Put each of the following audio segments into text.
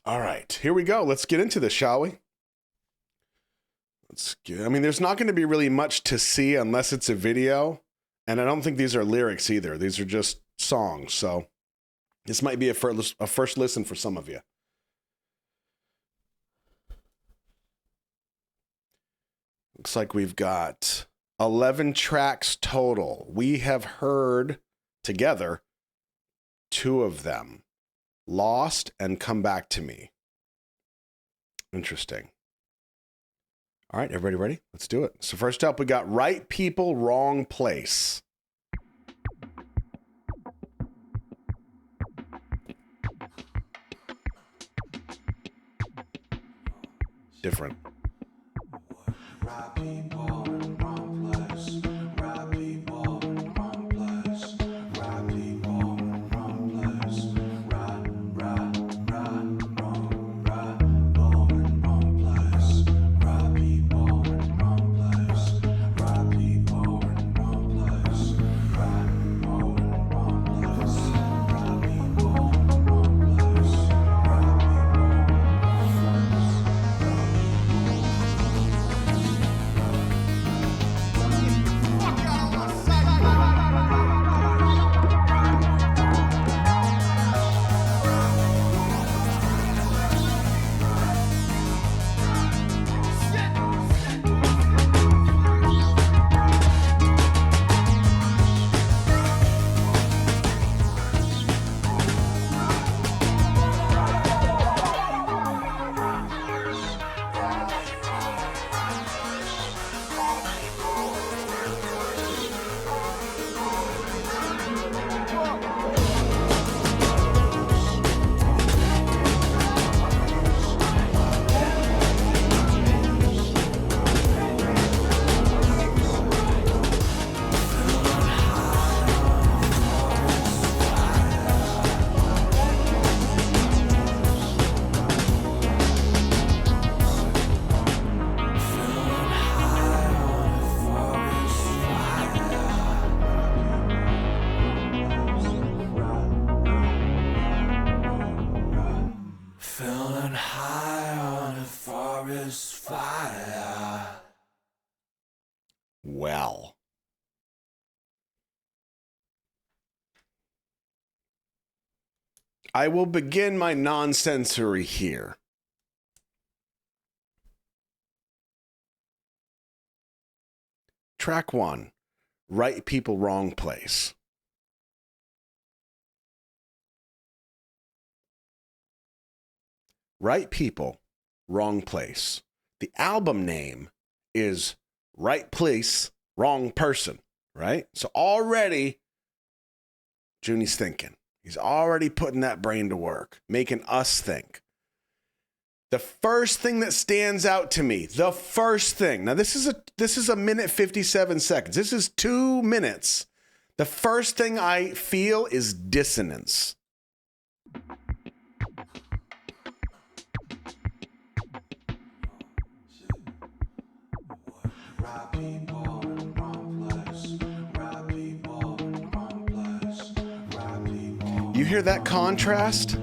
All right, here we go. Let's get into this, shall we? I mean, there's not going to be really much to see unless it's a video. And I don't think these are lyrics either. These are just songs. So this might be a first listen for some of you. Looks like we've got 11 tracks total. We have heard together 2 of them, Lost and Come Back to Me. Interesting. All right, everybody ready? Let's do it. So first up, we got Right People, Wrong Place. Different. Right people in wrong place. Right people in wrong place. Right people in wrong place. Right, wrong, right people in wrong place. Right people in wrong place. Right people in wrong place. Right people in wrong place. Right people in wrong place. Well, I will begin my non-sensory here. Track 1, Right People, Wrong Place. Right People, Wrong Place. The album name is Right Place, Wrong Person, right? So already, Junie's thinking. He's already putting that brain to work, making us think. The first thing that stands out to me, the first thing. Now this is a minute 57 seconds. This is 2 minutes. The first thing I feel is dissonance. You hear that contrast?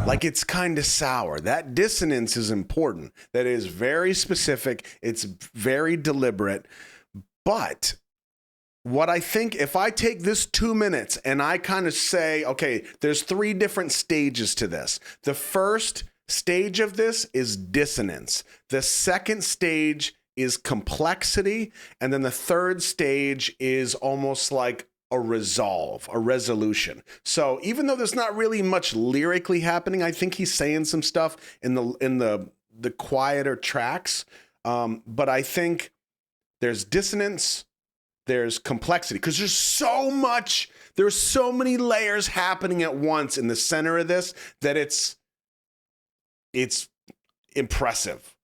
Like it's kind of sour. That dissonance is important. That is very specific. It's very deliberate. But what I think, if I take this 2 minutes and I kind of say, okay, there's 3 different stages to this. The first stage of this is dissonance. The second stage is complexity. And then the third stage is almost like a resolve, a resolution. So even though there's not really much lyrically happening, I think he's saying some stuff in the quieter tracks. But I think there's dissonance, there's complexity, because there's so many layers happening at once in the center of this that it's impressive.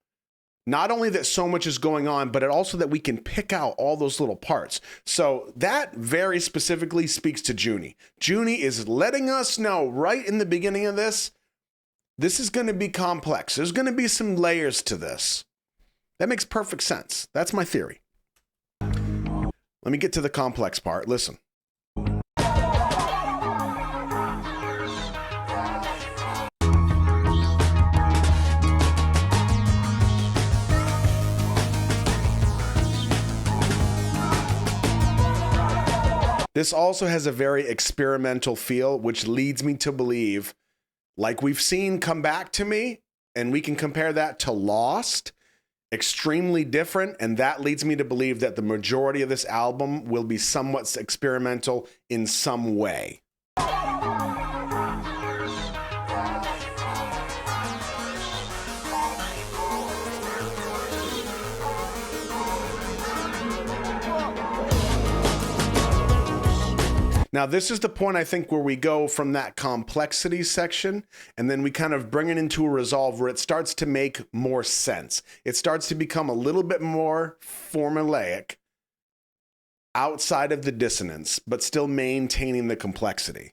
Not only that so much is going on, but it also that we can pick out all those little parts. So that very specifically speaks to Junie. Junie is letting us know right in the beginning of this is going to be complex. There's going to be some layers to this. That makes perfect sense. That's my theory. Let me get to the complex part. Listen. This also has a very experimental feel, which leads me to believe, like we've seen Come Back to Me, and we can compare that to Lost, extremely different, and that leads me to believe that the majority of this album will be somewhat experimental in some way. Now, this is the point, I think, where we go from that complexity section, and then we kind of bring it into a resolve where it starts to make more sense. It starts to become a little bit more formulaic outside of the dissonance, but still maintaining the complexity.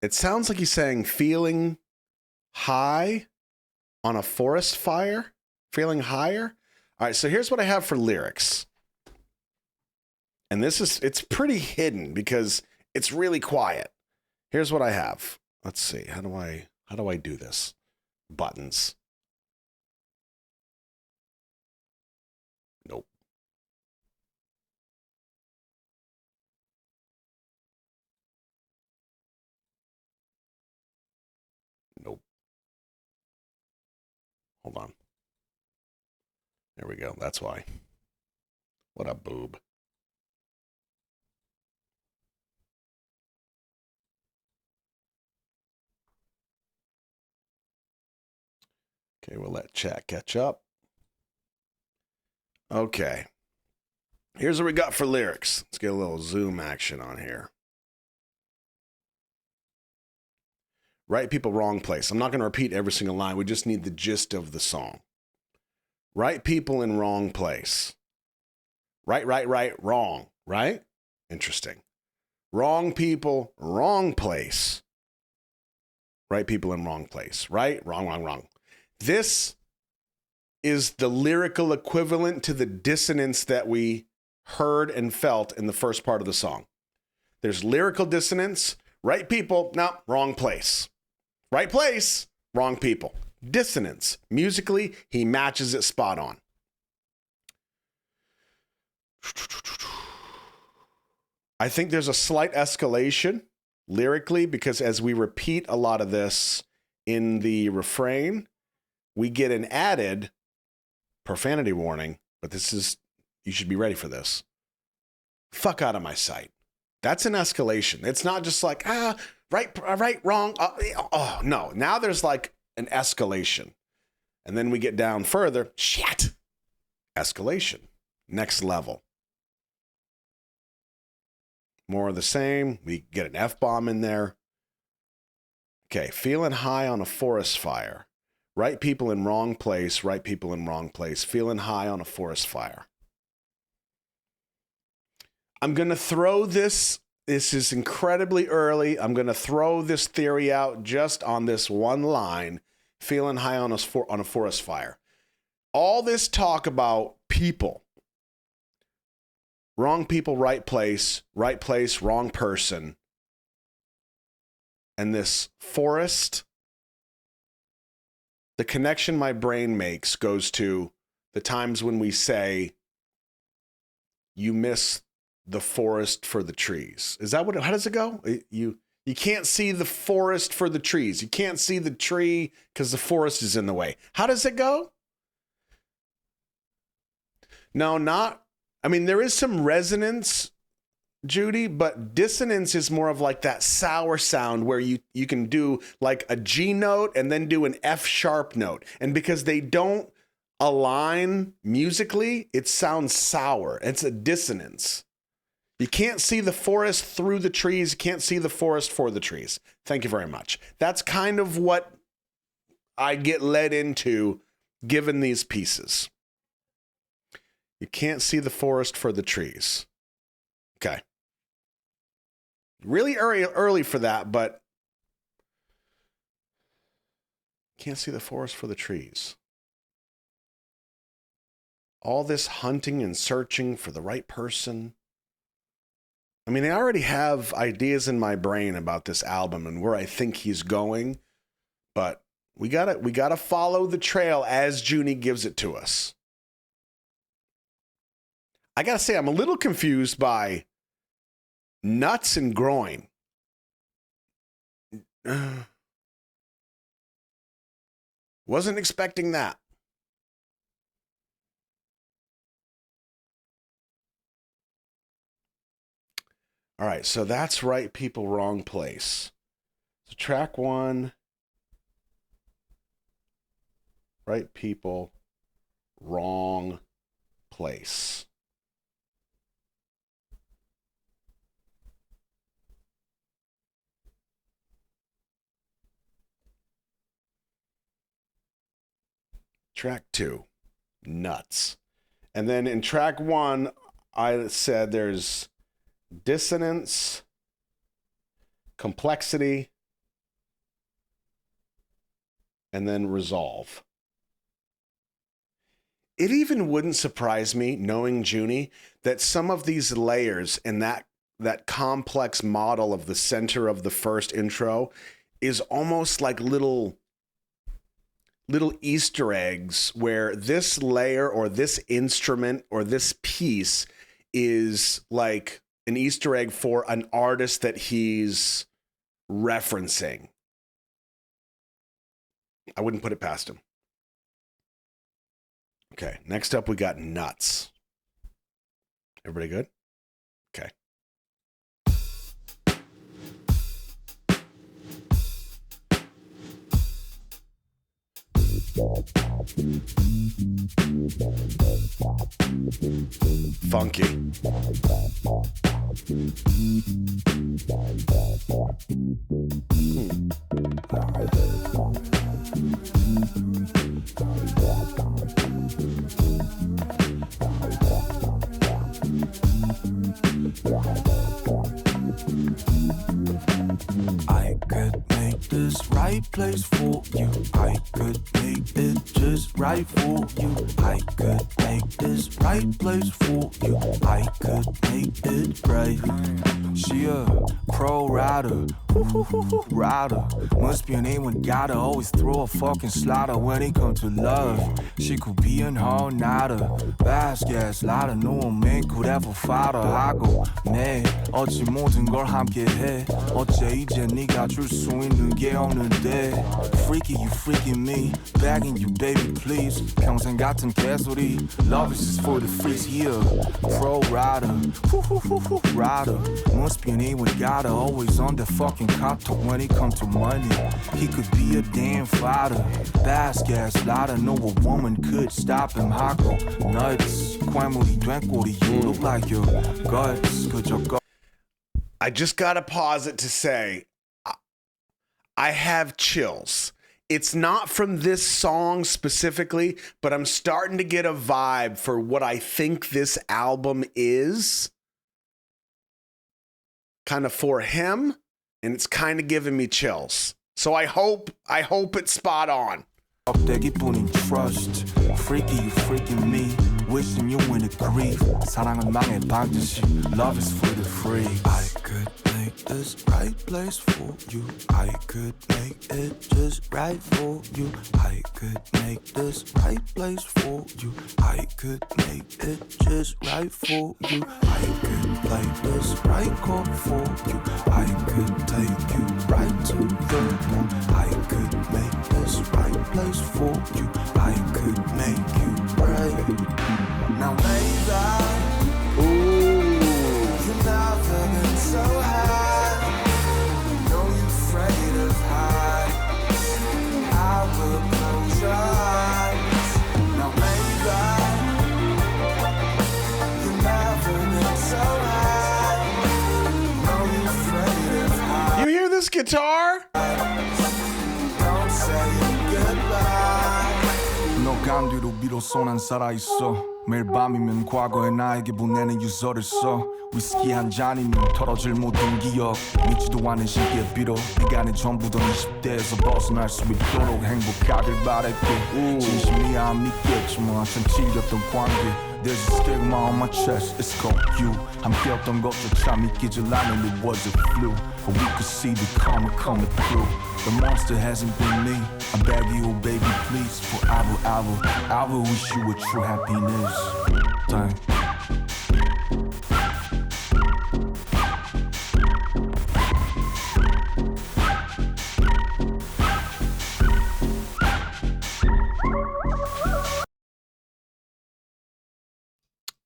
It sounds like he's saying feeling high on a forest fire, feeling higher. All right, so here's what I have for lyrics. And it's pretty hidden because it's really quiet. Here's what I have. Let's see. How do I do this? Buttons. Nope. Nope. Hold on. There we go. That's why. What a boob. Okay, we'll let chat catch up. Okay. Here's what we got for lyrics. Let's get a little zoom action on here. Right people, wrong place. I'm not going to repeat every single line. We just need the gist of the song. Right people in wrong place. Right, wrong. Right? Interesting. Wrong people, wrong place. Right people in wrong place. Right? Wrong. This is the lyrical equivalent to the dissonance that we heard and felt in the first part of the song. There's lyrical dissonance. Right people, no, wrong place. Right place, wrong people. Dissonance. Musically, he matches it spot on. I think there's a slight escalation lyrically because as we repeat a lot of this in the refrain, we get an added profanity warning, but you should be ready for this. Fuck out of my sight. That's an escalation. It's not just like, right, wrong. No. Now there's like an escalation. And then we get down further. Shit. Escalation. Next level. More of the same. We get an F-bomb in there. Okay. Feeling high on a forest fire. Right people in wrong place. Right people in wrong place. Feeling high on a forest fire. I'm going to throw this. This is incredibly early. I'm going to throw this theory out just on this one line, feeling high on a forest fire. All this talk about people, wrong people, right place, wrong person, and this forest, the connection my brain makes goes to the times when we say, you miss the forest for the trees. Is that how does it go? You can't see the forest for the trees. You can't see the tree because the forest is in the way. How does it go? No, there is some resonance Judy, but dissonance is more of like that sour sound where you can do like a G note and then do an F sharp note. And because they don't align musically, it sounds sour. It's a dissonance. You can't see the forest through the trees. You can't see the forest for the trees. Thank you very much. That's kind of what I get led into given these pieces. You can't see the forest for the trees. Okay. Really early for that, but can't see the forest for the trees. All this hunting and searching for the right person. I mean, I already have ideas in my brain about this album and where I think he's going, but we gotta follow the trail as Junie gives it to us. I gotta say, I'm a little confused by nuts and groin. Wasn't expecting that. All right, so that's Right People, Wrong Place. So track 1, Right People, Wrong Place. Track 2, Nuts. And then in track 1, I said there's dissonance, complexity, and then resolve. It even wouldn't surprise me, knowing Junie, that some of these layers and that complex model of the center of the first intro is almost like little Easter eggs where this layer or this instrument or this piece is like an Easter egg for an artist that he's referencing. I wouldn't put it past him. Okay, next up we got Nuts. Everybody good? Okay. Funky. I could make this right place for you. I could make it just right for you. I could make this right place for you. I could make it right. She a pro rider, rider. Must be an A1 gotta always throw a fucking slider when it comes to love. She could be an all-nighter, fast gas lighter. No one man could ever fight her. I go mad. 어찌 모든 걸 함께 해. 어째 이제 네가 줄 수 있는 게 없는데. Freaky, you freaking me. Begging you, baby, please. 평생 같은 개소리. Love is just for the freaks here. Pro rider, rider. Must be an A1 gotta always on the fucking counter when it comes to money. He could be a damn fighter. Fast gas lighter. No a woman could stop him. I go nuts. 괴물이 된 꼴이. You look like your guts. 그저 I just gotta pause it to say, I have chills. It's not from this song specifically, but I'm starting to get a vibe for what I think this album is. Kind of for him, and it's kind of giving me chills. So I hope it's spot on. 껍데기뿐인 trust. Freaky, you freaking me. Wishing you in the grief. 사랑은 망해 반드시. Love is for the free. I could make this right place for you. I could make it just right for you. I could make this right place for you. I could make it just right for you. I could play this right chord for you. I could take you right to the moon. I could make this right place for you. I could make you right. Now baby, you never guitar. Don't say goodbye. 너 간 뒤로 비로소 난 살아있어. 매일 밤이면 과거의 나에게 보내는 유서를 써. 위스키 한 잔이면 털어질 모든 기억. 믿지도 않은 시기에 비록 네가 내 전부던 20대에서 벗어날 수 있도록 행복하길 바랄게. 진심이야 안 믿겠지만 참 찔렸던 관계. There's a stigma on my chest, it's called you. 함께였던 것조차 믿기질 않은 it was a flu. But we could see the karma coming through. The monster hasn't been me. I beg you, baby, please. Forever, I will wish you a true happiness. Dang.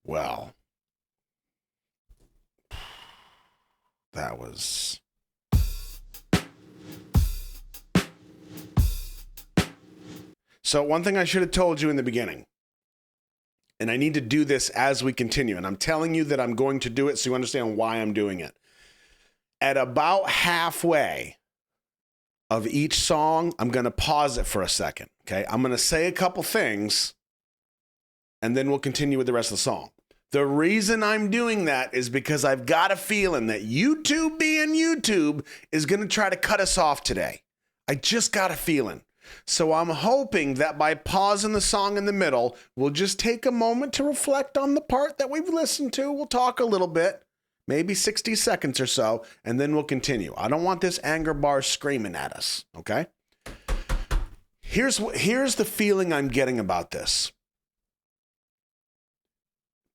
Well, that was... So one thing I should have told you in the beginning, and I need to do this as we continue, and I'm telling you that I'm going to do it so you understand why I'm doing it. At about halfway of each song, I'm going to pause it for a second, okay? I'm going to say a couple things, and then we'll continue with the rest of the song. The reason I'm doing that is because I've got a feeling that YouTube being YouTube is going to try to cut us off today. I just got a feeling. So I'm hoping that by pausing the song in the middle, we'll just take a moment to reflect on the part that we've listened to. We'll talk a little bit, maybe 60 seconds or so, and then we'll continue. I don't want this anger bar screaming at us, okay? Here's the feeling I'm getting about this.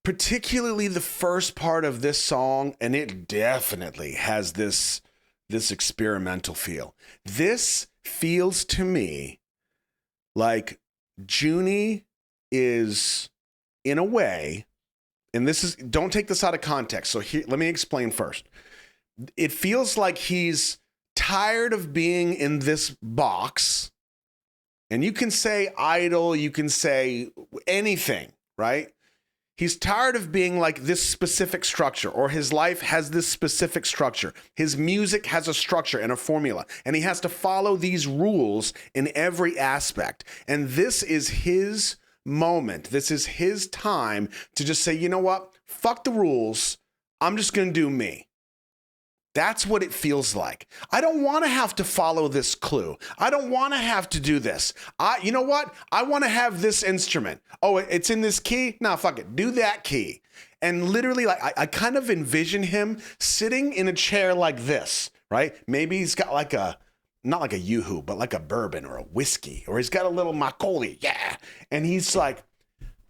Particularly the first part of this song, and it definitely has this experimental feel. This feels to me like Junie is, in a way, and this is, don't take this out of context. So here, let me explain first. It feels like he's tired of being in this box, and you can say idol, you can say anything, right? He's tired of being like this specific structure, or his life has this specific structure. His music has a structure and a formula, and he has to follow these rules in every aspect. And this is his moment. This is his time to just say, you know what? Fuck the rules. I'm just going to do me. That's what it feels like. I don't want to have to follow this clue. I don't want to have to do this. You know what? I want to have this instrument. Oh, it's in this key? No, fuck it. Do that key. And literally, like, I kind of envision him sitting in a chair like this, right? Maybe he's got like not like a Yoo-hoo, but like a bourbon or a whiskey, or he's got a little Macaulay, yeah. And he's like,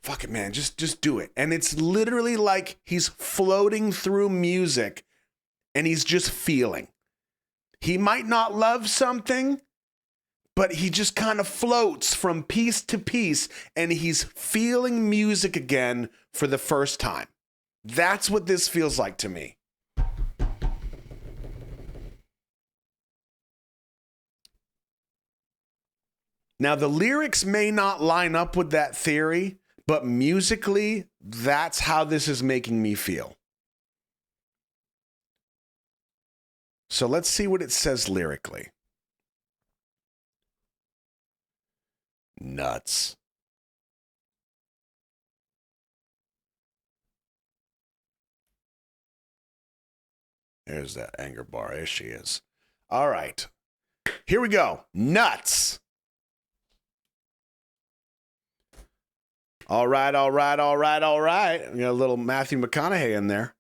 fuck it, man, just do it. And it's literally like he's floating through music, and he's just feeling. He might not love something, but he just kind of floats from piece to piece, and he's feeling music again for the first time. That's what this feels like to me. Now, the lyrics may not line up with that theory, but musically, that's how this is making me feel. So let's see what it says lyrically. Nuts. There's that anger bar. There she is. All right. Here we go. Nuts. All right. We got a little Matthew McConaughey in there.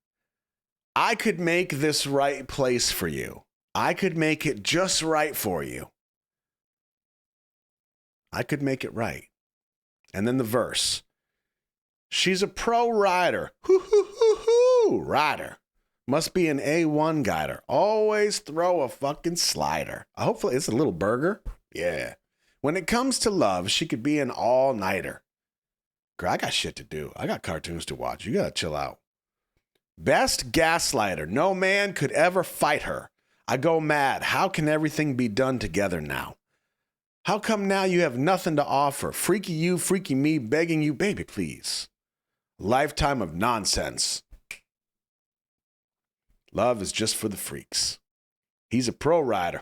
I could make this right place for you. I could make it just right for you. I could make it right. And then the verse. She's a pro rider. Hoo, rider. Must be an A1 guider. Always throw a fucking slider. Hopefully it's a little burger. Yeah. When it comes to love, she could be an all-nighter. Girl, I got shit to do. I got cartoons to watch. You gotta chill out. Best gaslighter. No man could ever fight her. I go mad. How can everything be done together now? How come now you have nothing to offer? Freaky you, freaky me, begging you, baby, please. Lifetime of nonsense. Love is just for the freaks. He's a pro rider.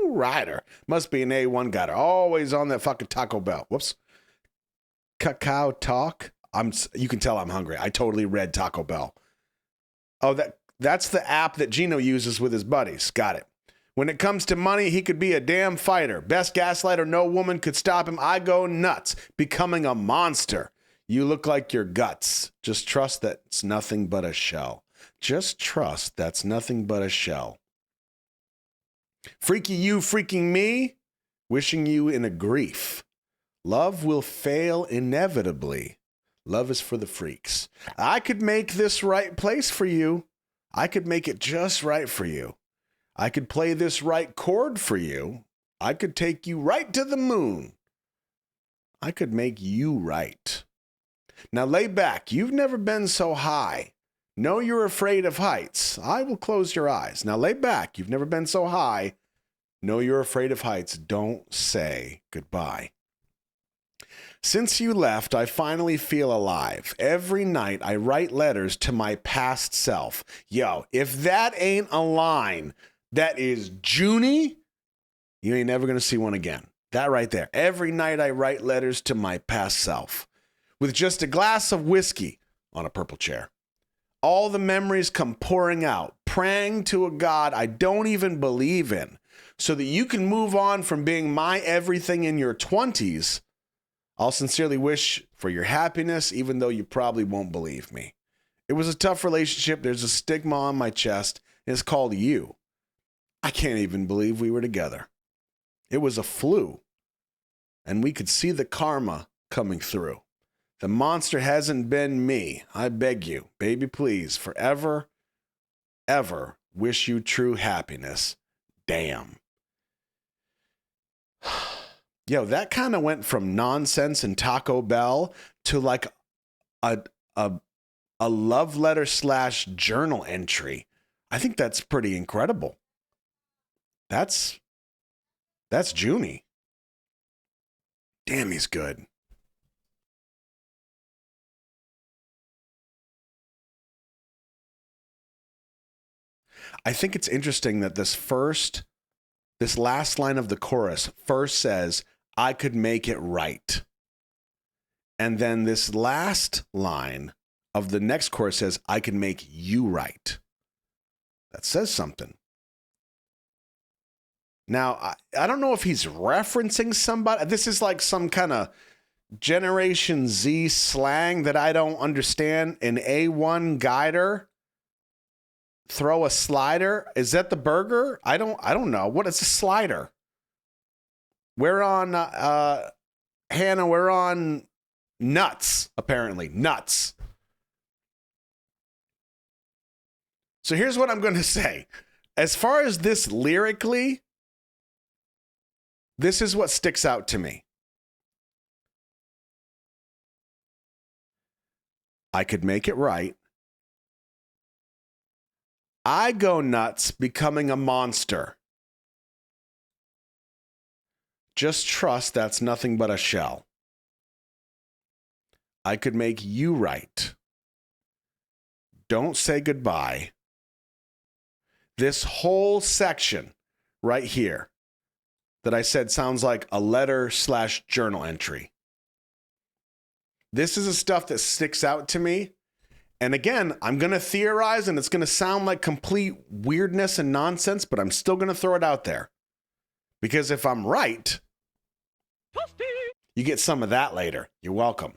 Rider. Must be an A1 guy. Always on that fucking Taco Bell. Whoops. Cacao Talk. You can tell I'm hungry. I totally read Taco Bell. Oh, that's the app that Gino uses with his buddies. Got it. When it comes to money, he could be a damn fighter. Best gaslighter, no woman could stop him. I go nuts. Becoming a monster. You look like your guts. Just trust that it's nothing but a shell. Just trust that's nothing but a shell. Freaky you, freaking me. Wishing you in a grief. Love will fail inevitably. Love is for the freaks. I could make this right place for you. I could make it just right for you. I could play this right chord for you. I could take you right to the moon. I could make you right. Now lay back. You've never been so high. Know you're afraid of heights. I will close your eyes. Now lay back. You've never been so high. Know you're afraid of heights. Don't say goodbye. Since you left, I finally feel alive. Every night I write letters to my past self. Yo, if that ain't a line that is Junie, you ain't never going to see one again. That right there. Every night I write letters to my past self. With just a glass of whiskey on a purple chair. All the memories come pouring out, praying to a God I don't even believe in, so that you can move on from being my everything in your 20s. I'll sincerely wish for your happiness, even though you probably won't believe me. It was a tough relationship. There's a stigma on my chest, and it's called you. I can't even believe we were together. It was a flu, and we could see the karma coming through. The monster hasn't been me. I beg you, baby, please, forever, ever wish you true happiness. Damn. Yo, that kind of went from nonsense and Taco Bell to like a love letter / journal entry. I think that's pretty incredible. That's Junie. Damn, he's good. I think it's interesting that this last line of the chorus first says, I could make it right. And then this last line of the next chorus says, I can make you right. That says something. Now, I don't know if he's referencing somebody. This is like some kind of Generation Z slang that I don't understand. An A1 guider. Throw a slider. Is that the burger? I don't know. What is a slider? We're on Hannah, we're on nuts, apparently. Nuts. So here's what I'm going to say. As far as this lyrically, this is what sticks out to me. I could make it right. I go nuts becoming a monster. Just trust that's nothing but a shell. I could make you right. Don't say goodbye. This whole section right here that I said sounds like a letter / journal entry. This is the stuff that sticks out to me. And again, I'm going to theorize and it's going to sound like complete weirdness and nonsense, but I'm still going to throw it out there. Because if I'm right, you get some of that later. You're welcome.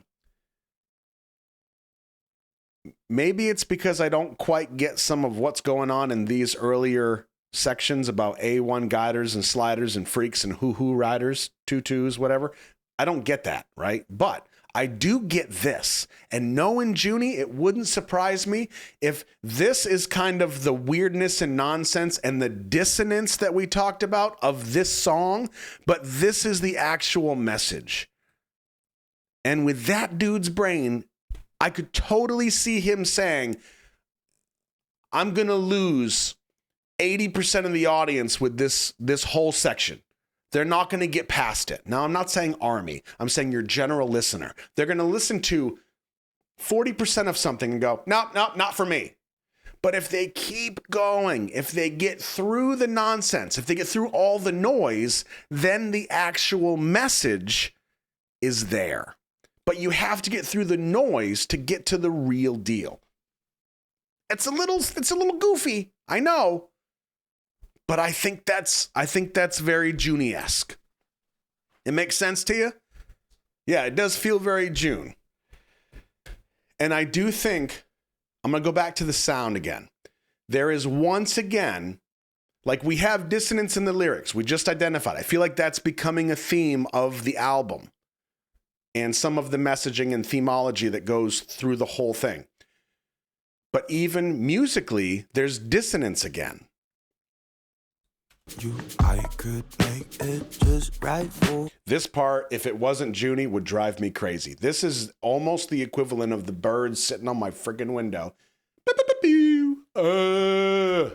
Maybe it's because I don't quite get some of what's going on in these earlier sections about A1 guiders and sliders and freaks and hoo-hoo riders, tutus, whatever. I don't get that, right? But I do get this. And knowing Junie, it wouldn't surprise me if this is kind of the weirdness and nonsense and the dissonance that we talked about of this song, but this is the actual message. And with that dude's brain, I could totally see him saying, I'm going to lose 80% of the audience with this whole section. They're not going to get past it. Now, I'm not saying army. I'm saying your general listener. They're going to listen to 40% of something and go, nope, not for me. But if they keep going, if they get through the nonsense, if they get through all the noise, then the actual message is there. But you have to get through the noise to get to the real deal. It's a little goofy, I know. But I think that's very June-esque. It makes sense to you? Yeah, it does feel very June. And I do think, I'm going to go back to the sound again. There is once again, like we have dissonance in the lyrics. We just identified. I feel like that's becoming a theme of the album and some of the messaging and themology that goes through the whole thing. But even musically, there's dissonance again. I could make it just right for. This part, if it wasn't Junie, would drive me crazy. This is almost the equivalent of the birds sitting on my friggin' window. I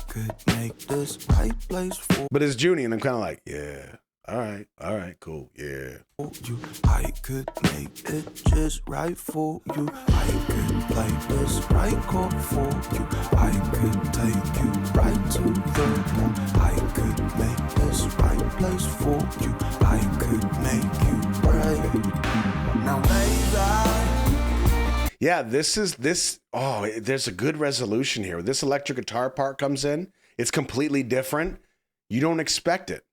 could make this right place for But it's Junie, and I'm kind of like, yeah, all right, cool, yeah. you. I could make it just right for you. I could play this right chord for you. I could take you right to the moon. I could make this right place for you. I could make you right. Now, baby. Yeah, there's a good resolution here. This electric guitar part comes in. It's completely different. You don't expect it.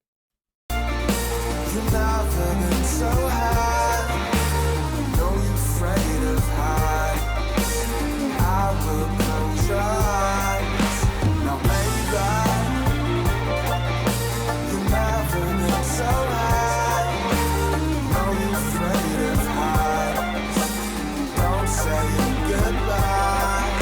You've never been so high. Know you're afraid of heights. I will close your eyes. Now, baby, you've never been so high. Know you're afraid of heights. Don't say goodbye.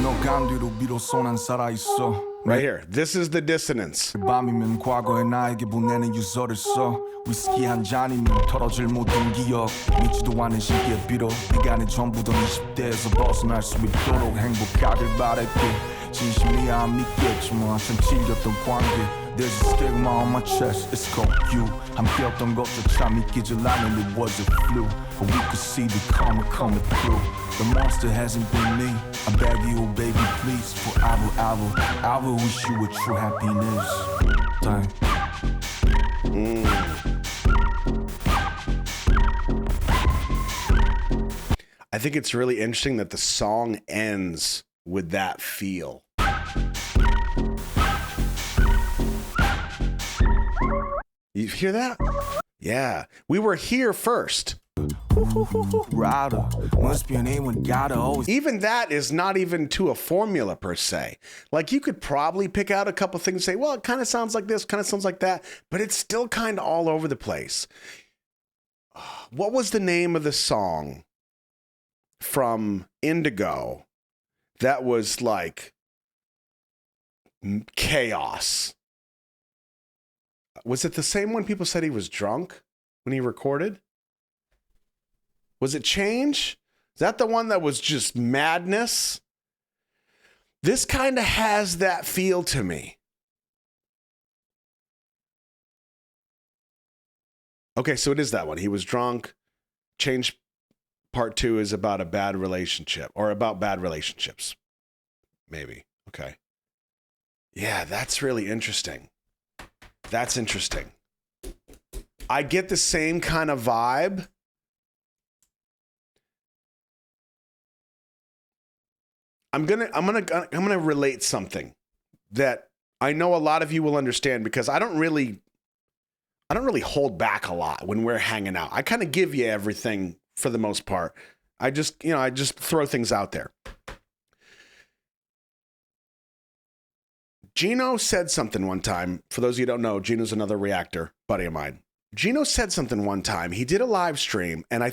너 간 뒤로 비로소 난 살아있어. Right here. This is the dissonance. 밤이면 과거의 나에게 보내는 유서를 써 위스키 한 잔이면 털어질 모든 기억 믿지도 않은 시기에 비록 네가 내 전부던 20대에서 벗어날 수 있도록 행복하길 바랄게 진심이야 안 믿겠지만 한참 질렸던 관계 There's a stigma on my chest, it's called you 함께였던 것조차 믿기질 않은 it was a flu But we could see the karma coming through The monster hasn't been me I beg you, baby, please Forever, I will wish you a true happiness Dang. I think it's really interesting that the song ends with that feel. You hear that? Yeah. We were here first. Rider, must be a name when gotta always. Even that is not even to a formula per se. Like you could probably pick out a couple things and say, well, it kind of sounds like this, kind of sounds like that, but it's still kind of all over the place. What was the name of the song from Indigo that was like chaos? Was it the same one people said he was drunk when he recorded? Was it Change? Is that the one that was just madness? This kind of has that feel to me. Okay, so it is that one. He was drunk. Change part 2 is about a bad relationship or about bad relationships. Maybe. Okay. Yeah, that's really interesting. That's interesting. I get the same kind of vibe. I'm gonna relate something that I know a lot of you will understand because I don't really hold back a lot when we're hanging out. I kind of give you everything for the most part. I just throw things out there. Gino said something one time. For those of you who don't know, Gino's another reactor buddy of mine. Gino said something one time. He did a live stream, and I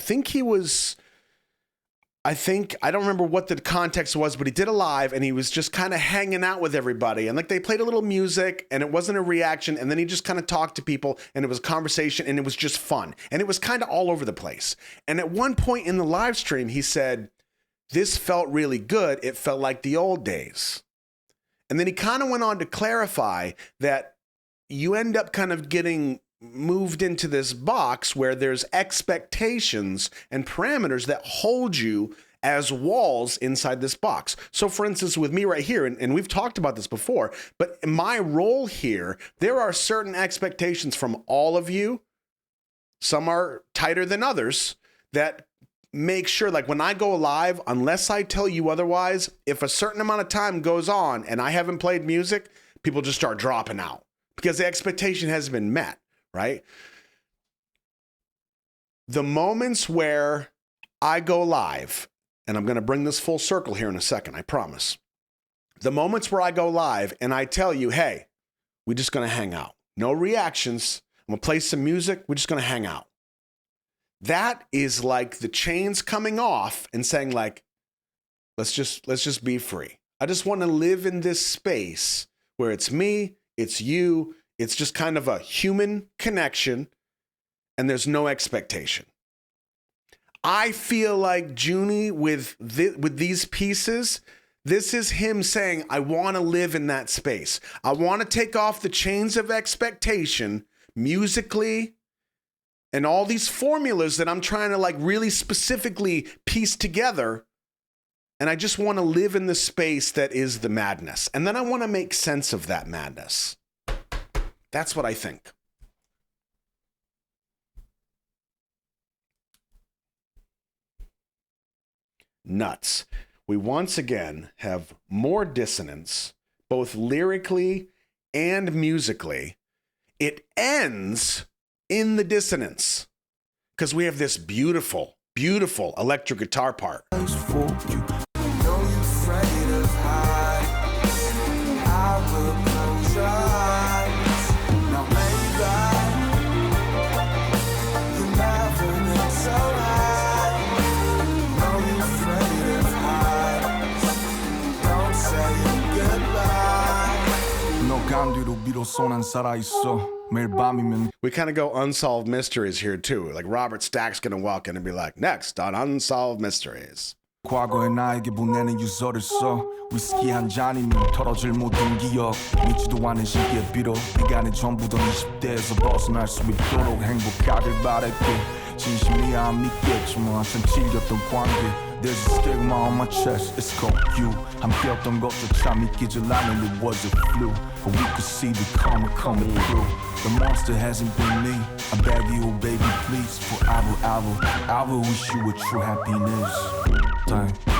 don't remember what the context was, but he did a live, and he was just kind of hanging out with everybody. And like they played a little music, and it wasn't a reaction, and then he just kind of talked to people, and it was a conversation, and it was just fun. And it was kind of all over the place. And at one point in the live stream, he said, "This felt really good. It felt like the old days." And then he kind of went on to clarify that you end up kind of getting moved into this box where there's expectations and parameters that hold you as walls inside this box. So for instance, with me right here, and we've talked about this before, but my role here, there are certain expectations from all of you. Some are tighter than others that make sure, like when I go live, unless I tell you otherwise, if a certain amount of time goes on and I haven't played music, people just start dropping out because the expectation hasn't been met, right? The moments where I go live, and I'm going to bring this full circle here in a second, I promise. The moments where I go live and I tell you, hey, we're just going to hang out. No reactions. I'm going to play some music. We're just going to hang out. That is like the chains coming off and saying like, let's just be free. I just want to live in this space where it's me, it's you, it's just kind of a human connection and there's no expectation. I feel like Junie with these pieces, this is him saying, I want to live in that space. I want to take off the chains of expectation musically and all these formulas that I'm trying to like really specifically piece together. And I just want to live in the space that is the madness. And then I want to make sense of that madness. That's what I think. Nuts. We once again have more dissonance, both lyrically and musically. It ends in the dissonance because we have this beautiful, beautiful electric guitar part. We kind of go unsolved mysteries here too. Like Robert Stack's gonna walk in and be like, next on Unsolved Mysteries. 과거의 나에게 보내는 유서를 써 위스키 한 잔이면 털어질 모든 기억 믿지도 않은 시기에 비록 네가 내 전부던 20대에서 벗어날 수 있도록 행복하길 바랄게 진심이야 안 믿겠지만 한참 즐겼던 관계 There's a stigma on my chest, it's called you 함께였던 것조차 믿기질 않은 it was a flu But we could see the karma coming through The monster hasn't been me I beg you, baby, please Forever, I will wish you a true happiness Time